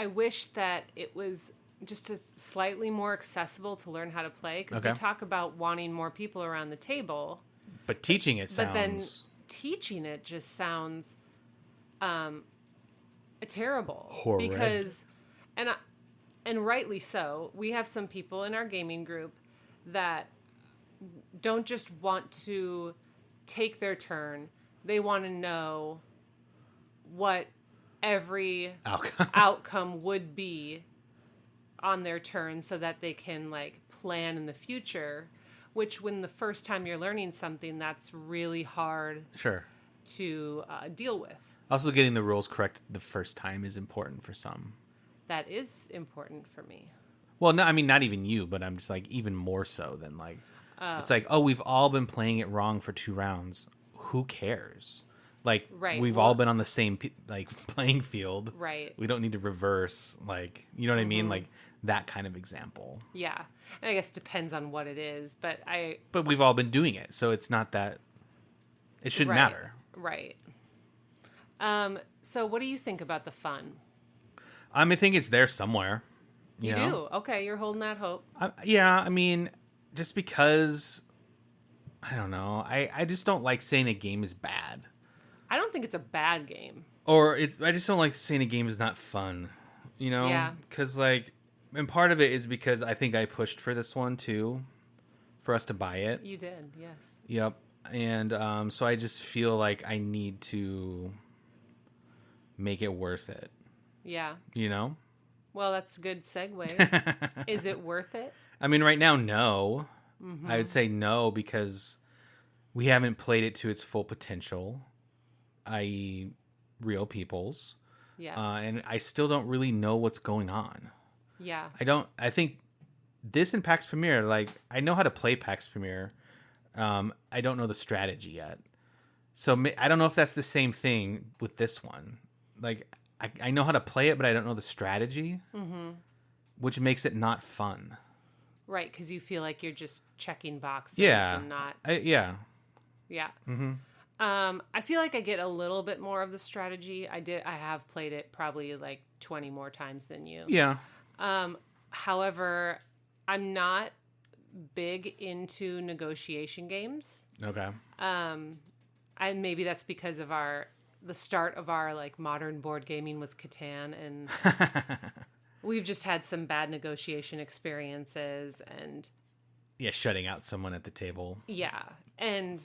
wish that it was just slightly more accessible to learn how to play, because we talk about wanting more people around the table. But teaching it sounds... But then teaching it just sounds terrible. Horrid. Because, and rightly so, we have some people in our gaming group that don't just want to take their turn. They want to know what every outcome would be on their turn so that they can plan in the future, which when the first time you're learning something, that's really hard to deal with. Also, getting the rules correct the first time is important for some. That is important for me. Well, no, I mean, not even you, but I'm just even more so than it's we've all been playing it wrong for 2 rounds. Who cares? We've all been on the same playing field. Right. We don't need to reverse. You know what I mean? That kind of example. Yeah. And I guess it depends on what it is, but we've all been doing it, so it's not that it shouldn't matter. Right. So what do you think about the fun? I think it's there somewhere. You know? do? Okay, you're holding that hope. Yeah, I mean, just because, I don't know. I just don't like saying a game is bad. I don't think it's a bad game. I just don't like saying a game is not fun. You know? Yeah. Because, and part of it is because I think I pushed for this one, too, for us to buy it. You did, yes. Yep. And so I just feel like I need to make it worth it. Yeah. You know? Well, that's a good segue. Is it worth it? I mean, right now, no. I would say no because we haven't played it to its full potential, i.e., real people's. Yeah. And I still don't really know what's going on. Yeah. I think this and PAX Premier, like, I know how to play PAX Premier. I don't know the strategy yet. So I don't know if that's the same thing with this one. Like, I know how to play it, but I don't know the strategy, which makes it not fun. Right, because you feel like you're just checking boxes Yeah. and not... Yeah. Yeah. I feel like I get a little bit more of the strategy. I have played it probably like 20 more times than you. Yeah. However, I'm not big into negotiation games. Okay. Maybe that's because of the start of our like modern board gaming was Catan, and we've just had some bad negotiation experiences, and yeah, shutting out someone at the table. yeah, and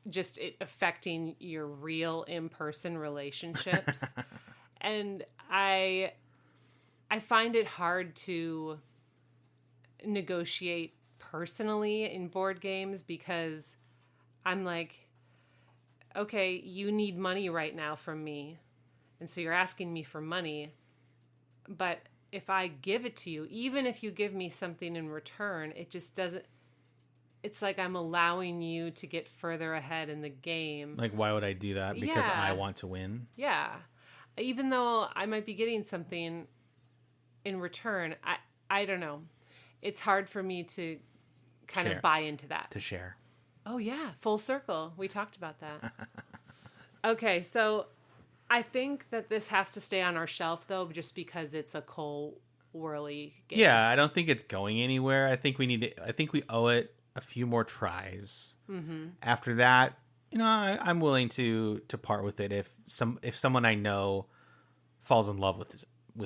just it affecting your real in-person relationships. And I find it hard to negotiate personally in board games because I'm like, okay, you need money right now from me. And so you're asking me for money. But if I give it to you, even if you give me something in return, it just doesn't, it's like I'm allowing you to get further ahead in the game. Like, why would I do that? Because Yeah. I want to win? Yeah. Even though I might be getting something in return, I don't know. It's hard for me to kind Share. of buy into that. To share. Oh, yeah. Full circle. We talked about that. Okay. So I think that this has to stay on our shelf, though, just because it's a Cole Whirly game. Yeah, I don't think it's going anywhere. I think we owe it a few more tries. Mm-hmm. After that, I'm willing to part with it if someone I know falls in love with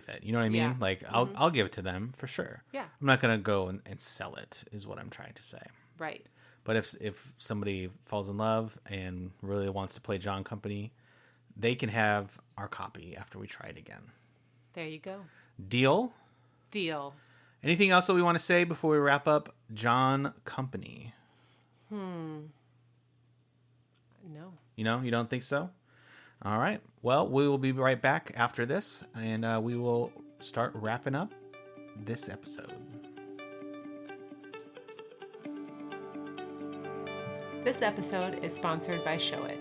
it. You know what I mean? Yeah. Like, I'll give it to them for sure. Yeah. I'm not gonna go and sell it, is what I'm trying to say. Right. But if somebody falls in love and really wants to play John Company, they can have our copy after we try it again. There you go. Deal? Deal. Anything else that we want to say before we wrap up John Company? No. You don't think so? All right. Well, we will be right back after this, and we will start wrapping up this episode. This episode is sponsored by Showit.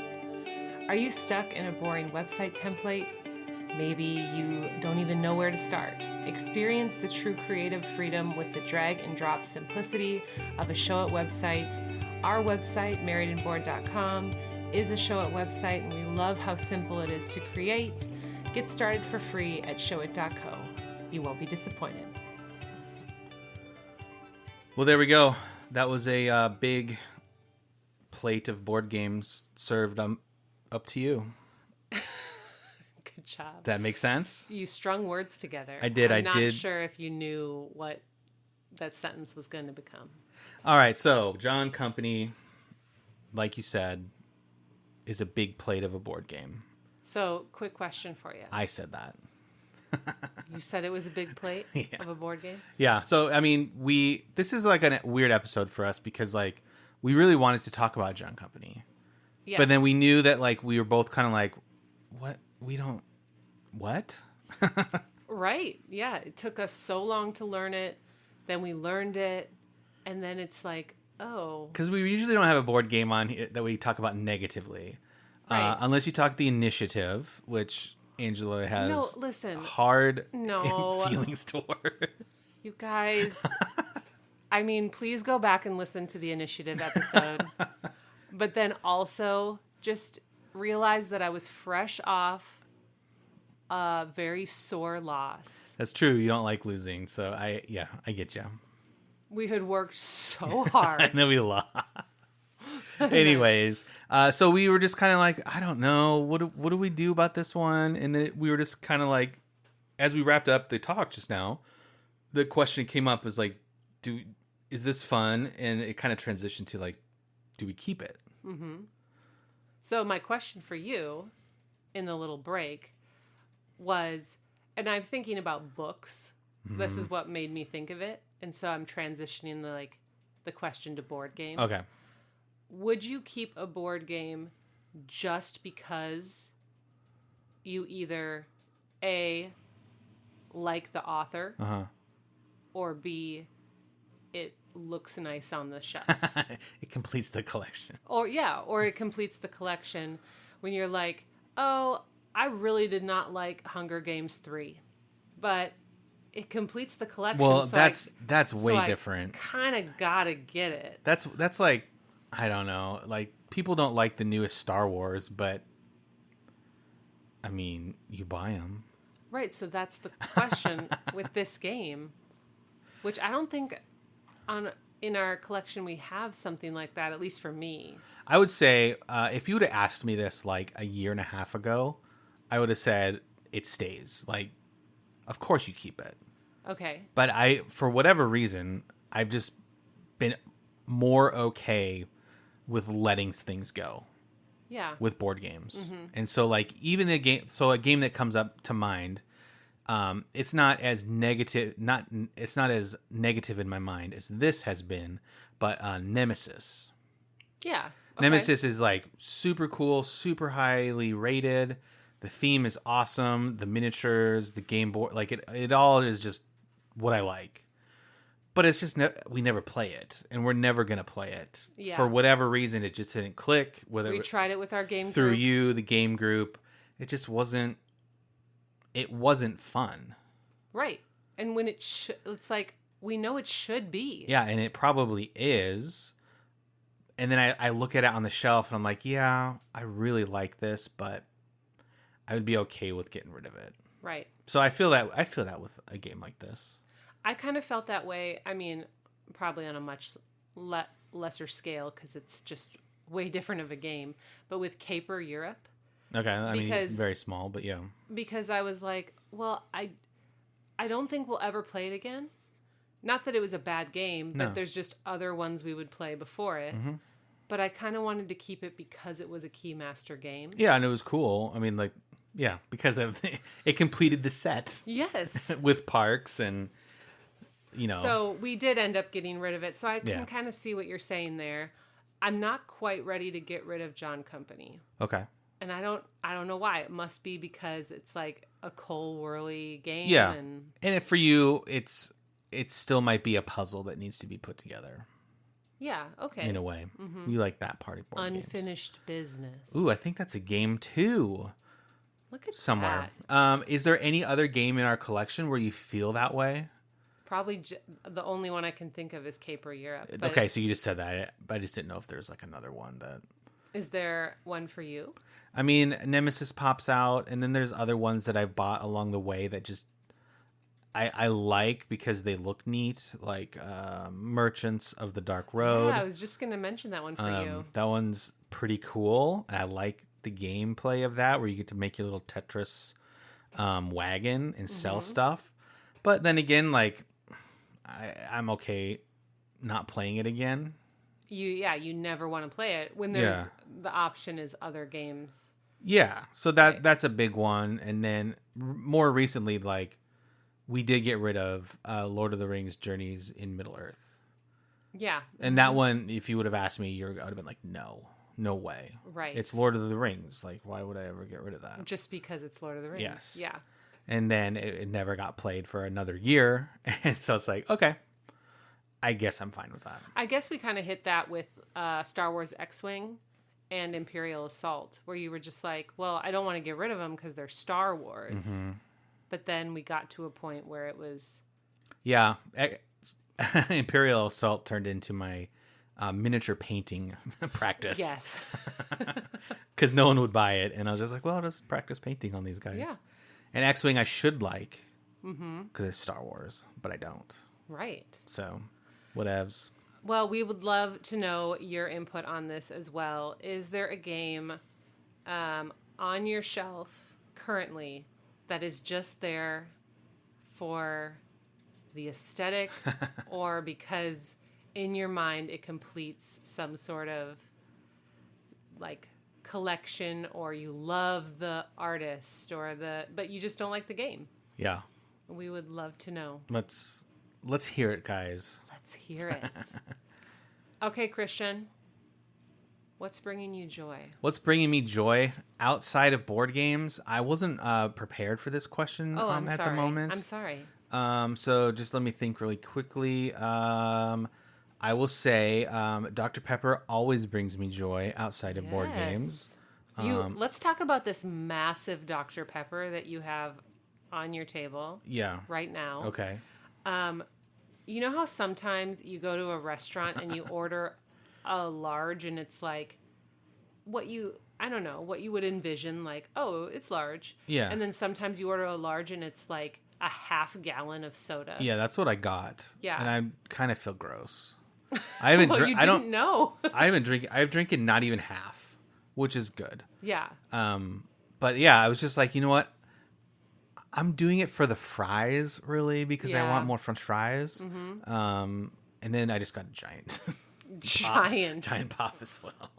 Are you stuck in a boring website template? Maybe you don't even know where to start. Experience the true creative freedom with the drag and drop simplicity of a Showit website. Our website, marriedandboard.com, is a Showit website, and we love how simple it is to create. Get started for free at showit.co. You won't be disappointed. Well, there we go. That was a big plate of board games served up to you. Good job. That makes sense? You strung words together. I did. I'm not sure if you knew what that sentence was going to become. All right. So, John Company, like you said, is a big plate of a board game. So, quick question for you. I said that. You said it was a big plate of a board game? Yeah. So, I mean, this is like a weird episode for us because, like, we really wanted to talk about John Company. Yes. But then we knew that, like, we were both kind of like, what? What? Right. Yeah. It took us so long to learn it. Then we learned it. And then it's like, oh. Because we usually don't have a board game on here that we talk about negatively. Right. Unless you talk the Initiative, which Angela has hard feelings towards. You guys. I mean, please go back and listen to the Initiative episode. But then also just realize that I was fresh off a very sore loss. That's true. You don't like losing. So I get you. We had worked so hard. And then we lost. Anyways, so we were just kind of like, I don't know. What do we do about this one? And then we were just kind of like, as we wrapped up the talk just now, the question came up was like, is this fun? And it kind of transitioned to like, do we keep it? So my question for you in the little break was, and I'm thinking about books. This is what made me think of it. And so I'm transitioning the question to board games. Okay. Would you keep a board game just because you either A, like the author, or B, it looks nice on the shelf? It completes the collection. Or it completes the collection when you're like, oh, I really did not like Hunger Games 3, but it completes the collection. Well, so that's way different. Kind of gotta get it. That's like, I don't know, like people don't like the newest Star Wars, but I mean, you buy them. Right, so that's the question with this game, which I don't think in our collection we have something like that, at least for me. I would say if you would have asked me this like a year and a half ago, I would have said it stays. Like, of course you keep it. Okay. But for whatever reason, I've just been more okay with letting things go. Yeah. With board games. And so like even a game that comes up to mind, it's not as negative in my mind as this has been, but Nemesis. Yeah. Okay. Nemesis is like super cool, super highly rated. The theme is awesome. The miniatures, the game board, like it all is just what I like. But it's just we never play it, and we're never gonna play it. Yeah. For whatever reason, it just didn't click. Whether we tried it with our game through group. you, the game group, it just wasn't. It wasn't fun. Right, and when it's like we know it should be. Yeah, and it probably is. And then I look at it on the shelf, and I'm like, yeah, I really like this, but I would be okay with getting rid of it. Right. So I feel that with a game like this. I kind of felt that way. I mean, probably on a much lesser scale because it's just way different of a game. But with Caper Europe. Okay, I mean, it's very small, but yeah. Because I was like, well, I don't think we'll ever play it again. Not that it was a bad game, but there's just other ones we would play before it. Mm-hmm. But I kind of wanted to keep it because it was a Keymaster game. Yeah, and it was cool. I mean, like, yeah, because of it completed the set. Yes. With parks and, you know. So we did end up getting rid of it. So I can kind of see what you're saying there. I'm not quite ready to get rid of John Company. Okay. And I don't know why. It must be because it's like a Cole Whirly game. Yeah. And for you, it still might be a puzzle that needs to be put together. Yeah, okay. In a way. Mm-hmm. You like that party board Unfinished business. Ooh, I think that's a game too. Look at somewhere. that. Is there any other game in our collection where you feel that way? Probably the only one I can think of is Caper Europe. Okay, so you just said that, but I just didn't know if there's like another one that... Is there one for you? I mean, Nemesis pops out, and then there's other ones that I've bought along the way that just I like because they look neat, like Merchants of the Dark Road. Yeah, I was just going to mention that one for you. That one's pretty cool. I like the gameplay of that, where you get to make your little Tetris wagon and sell stuff. But then again, like I'm okay not playing it again. You never want to play it when there's the option is other games. Yeah, so that's a big one. And then more recently, like we did get rid of Lord of the Rings: Journeys in Middle Earth. Yeah, and that one, if you would have asked me a year ago, I would have been like, no way. Right, it's Lord of the Rings. Like, why would I ever get rid of that? Just because it's Lord of the Rings. Yes. Yeah. And then it never got played for another year, and so it's like, okay, I guess I'm fine with that. I guess we kind of hit that with Star Wars X-Wing and Imperial Assault, where you were just like, well, I don't want to get rid of them because they're Star Wars. Mm-hmm. But then we got to a point where it was... Yeah. Imperial Assault turned into my miniature painting practice. Yes. Because no one would buy it, and I was just like, well, I'll just practice painting on these guys. Yeah. And X-Wing I should like, because it's Star Wars, but I don't. Right. So, whatevs. Well, we would love to know your input on this as well. Is there a game on your shelf currently that is just there for the aesthetic or because in your mind it completes some sort of like collection, or you love the artist but you just don't like the game. Yeah. We would love to know. Let's hear it, guys. Let's hear it. Okay, Christian. What's bringing you joy? What's bringing me joy outside of board games? I wasn't prepared for this question I'm at sorry. the moment. I'm sorry. So just let me think really quickly. I will say Dr. Pepper always brings me joy outside of board games. Let's talk about this massive Dr. Pepper that you have on your table Yeah. right now. Okay. You know how sometimes you go to a restaurant and you order a large and it's like what you would envision, like, oh, it's large. Yeah. And then sometimes you order a large and it's like a half gallon of soda. Yeah, that's what I got. Yeah. And I kind of feel gross. I haven't Well, you didn't know. I've drinking not even half, which is good. Yeah. But yeah, I was just like, you know what? I'm doing it for the fries, really, because I Yeah. want more French fries. And then I just got a giant Giant pop as well.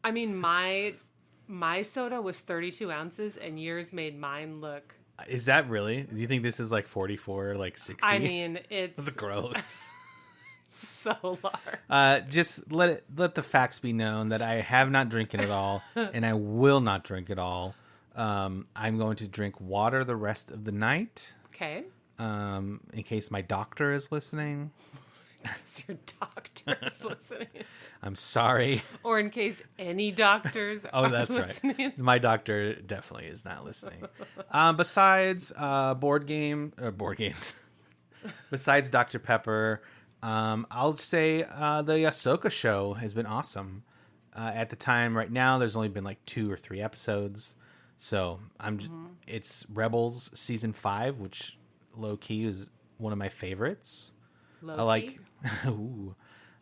I mean, my soda was 32 ounces and yours made mine look, Is that really? Do you think this is like 44, like 60? I mean, it's That's gross. so large. Just let the facts be known that I have not drinking it all, and I will not drink it all. I'm going to drink water the rest of the night. Okay. In case my doctor is listening. Is your doctor is listening? I'm sorry. Or in case any doctors Oh, are that's listening. right. My doctor definitely is not listening. Besides board games, besides Dr. Pepper, I'll say the Ahsoka show has been awesome. At the time, right now, there's only been like 2 or 3 episodes. So it's Rebels season 5, which low key is one of my favorites. Low-key? I like,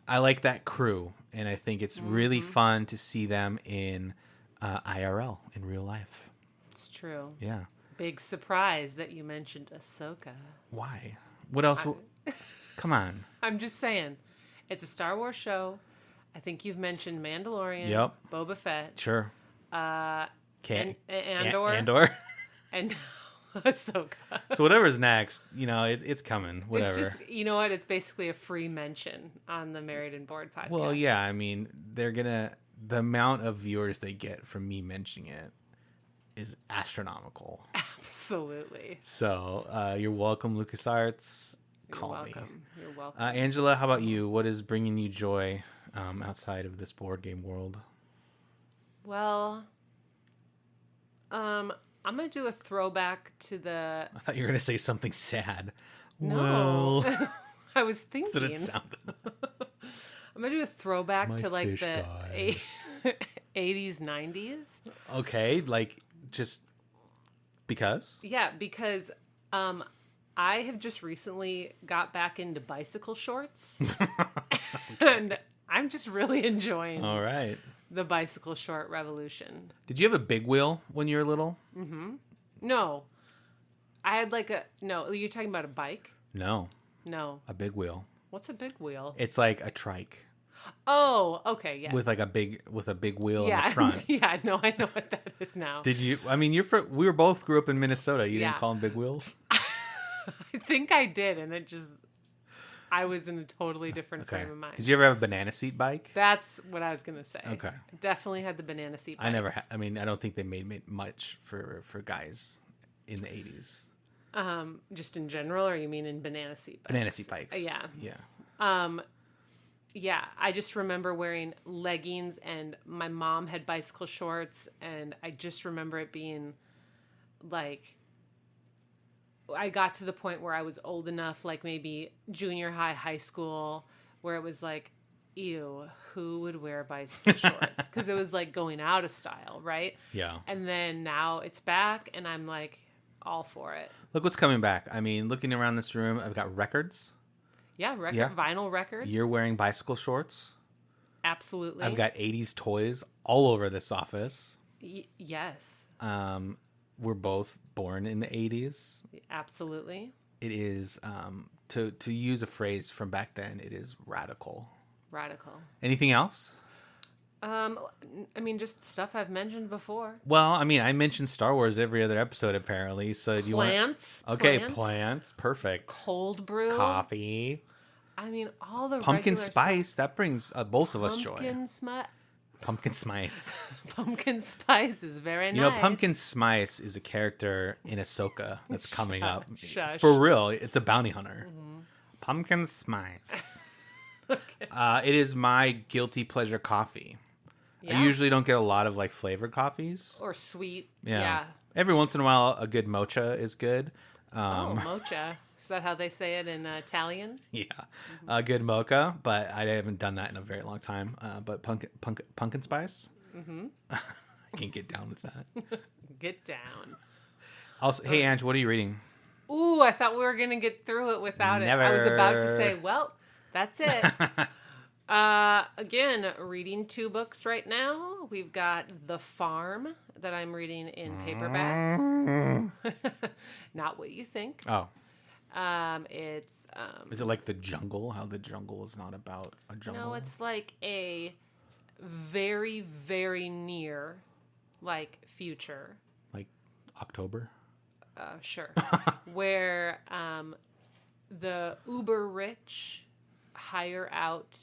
I like that crew, and I think it's really fun to see them in IRL in real life. It's true. Yeah. Big surprise that you mentioned Ahsoka. Why? What else? Come on. I'm just saying, it's a Star Wars show. I think you've mentioned Mandalorian. Yep. Boba Fett. Sure. Andor. Andor. And Ahsoka. So whatever's next, it's coming. Whatever. It's just, you know what? It's basically a free mention on the Married and Bored podcast. Well, yeah. I mean, the amount of viewers they get from me mentioning it is astronomical. Absolutely. So you're welcome, LucasArts. Call me. You're welcome. Angela, how about you? What is bringing you joy outside of this board game world? Well, I'm going to do a throwback to the... I thought you were going to say something sad. No. Well, I was thinking. that's what it sounded. I'm going to do a throwback My to like fish the died. 80s, 90s. Okay, like just because? Yeah, because I have just recently got back into bicycle shorts. And I'm just really enjoying All right. the bicycle short revolution. Did you have a big wheel when you were little? No. I had like no, you're talking about a bike? No, No. a big wheel. What's a big wheel? It's like a trike Oh, okay, yes. with a big wheel in yeah, the front. yeah, no, I know what that is now. Did you? I mean, we were both grew up in Minnesota. You Yeah. didn't call them big wheels? I think I did, and I was in a totally different Okay. frame of mind. Did you ever have a banana seat bike? That's what I was going to say. Okay. I definitely had the banana seat bike. I never. I mean, I don't think they made much for guys in the 80s. Just in general, or you mean in banana seat bikes? Banana seat bikes. Yeah. Yeah. Yeah, I just remember wearing leggings, and my mom had bicycle shorts, and I just remember it being like, I got to the point where I was old enough, like maybe junior high, high school, where it was like, ew, who would wear bicycle shorts? Because it was like going out of style, right? Yeah. And then now it's back, and I'm like all for it. Look what's coming back. I mean, looking around this room, I've got records. Yeah, Yeah. vinyl records. You're wearing bicycle shorts. Absolutely. I've got 80s toys all over this office. Yes, We're both born in the 80s. absolutely. It is, to use a phrase from back then, it is radical. Radical. Anything else? I mean, just stuff I've mentioned before. Well, I mean, I mentioned Star Wars every other episode, apparently. So do you want Plants. Okay, plants. Perfect. Cold brew. Coffee. I mean, all the Pumpkin regular spice. That brings both of us joy. Pumpkin Spice. Pumpkin spice is very nice. You know, Pumpkin Spice is a character in Ahsoka that's coming up. Shush. For real, it's a bounty hunter. Mm-hmm. Pumpkin Spice. Okay. It is my guilty pleasure coffee. Yeah. I usually don't get a lot of like flavored coffees. Or sweet. Yeah. Every once in a while, a good mocha is good. Mocha. Is that how they say it in Italian? Yeah. A good mocha, but I haven't done that in a very long time. But pumpkin spice? Mm-hmm. I can't get down with that. Get down. Also, hey, Ange, what are you reading? Ooh, I thought we were going to get through it without it. I was about to say, well, that's it. Again, reading 2 books right now. We've got The Farm that I'm reading in paperback. Not what you think. Oh. It's Is it like The Jungle? How The Jungle is not about a jungle? No, it's like a very, very near, like, future. Like October? Sure. Where the uber rich hire out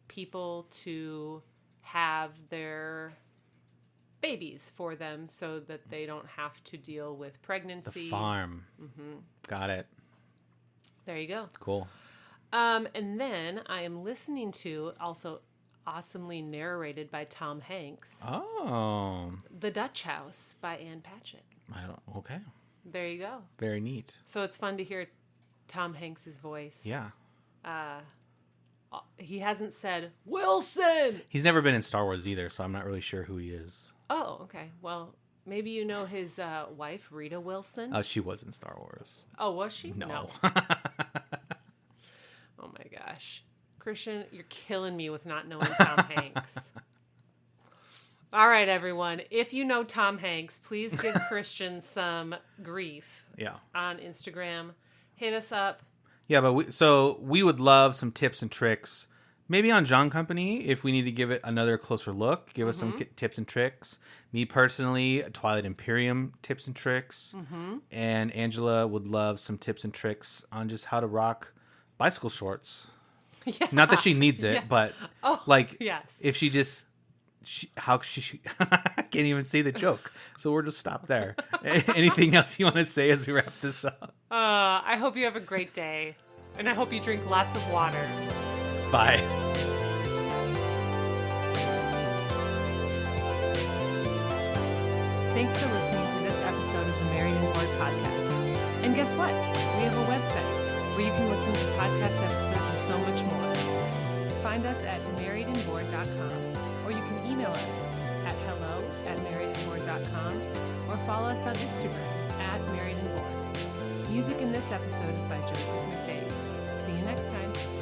people to have their babies for them so that they don't have to deal with pregnancy. The Farm. Mm-hmm. Got it. There you go. Cool. And then I am listening to, also awesomely narrated by Tom Hanks, The Dutch House by Ann Patchett. Okay. There you go. Very neat. So it's fun to hear Tom Hanks' voice. Yeah. He hasn't said, Wilson! He's never been in Star Wars either, so I'm not really sure who he is. Oh, okay. Well, maybe you know his wife, Rita Wilson? Oh, she was in Star Wars. Oh, was she? No. Oh, my gosh. Christian, you're killing me with not knowing Tom Hanks. All right, everyone. If you know Tom Hanks, please give Christian some grief. Yeah. On Instagram. Hit us up. Yeah, but we would love some tips and tricks. Maybe on John Company, if we need to give it another closer look, give us some tips and tricks. Me personally, Twilight Imperium tips and tricks. Mm-hmm. And Angela would love some tips and tricks on just how to rock bicycle shorts. Yeah. Not that she needs it, but yes. If she just... I can't even say the joke, so we'll just stop there. Anything else you want to say as we wrap this up? I hope you have a great day, and I hope you drink lots of water. Bye. Thanks for listening to this episode of the Married and Bored podcast. And guess what? We have a website where you can listen to podcast episodes and so much more. Find us at marriedandbored.com. Or you can email us at hello@marriedandbored.com or follow us on Instagram @marriedandbored. Music in this episode is by Joseph McVeigh. See you next time.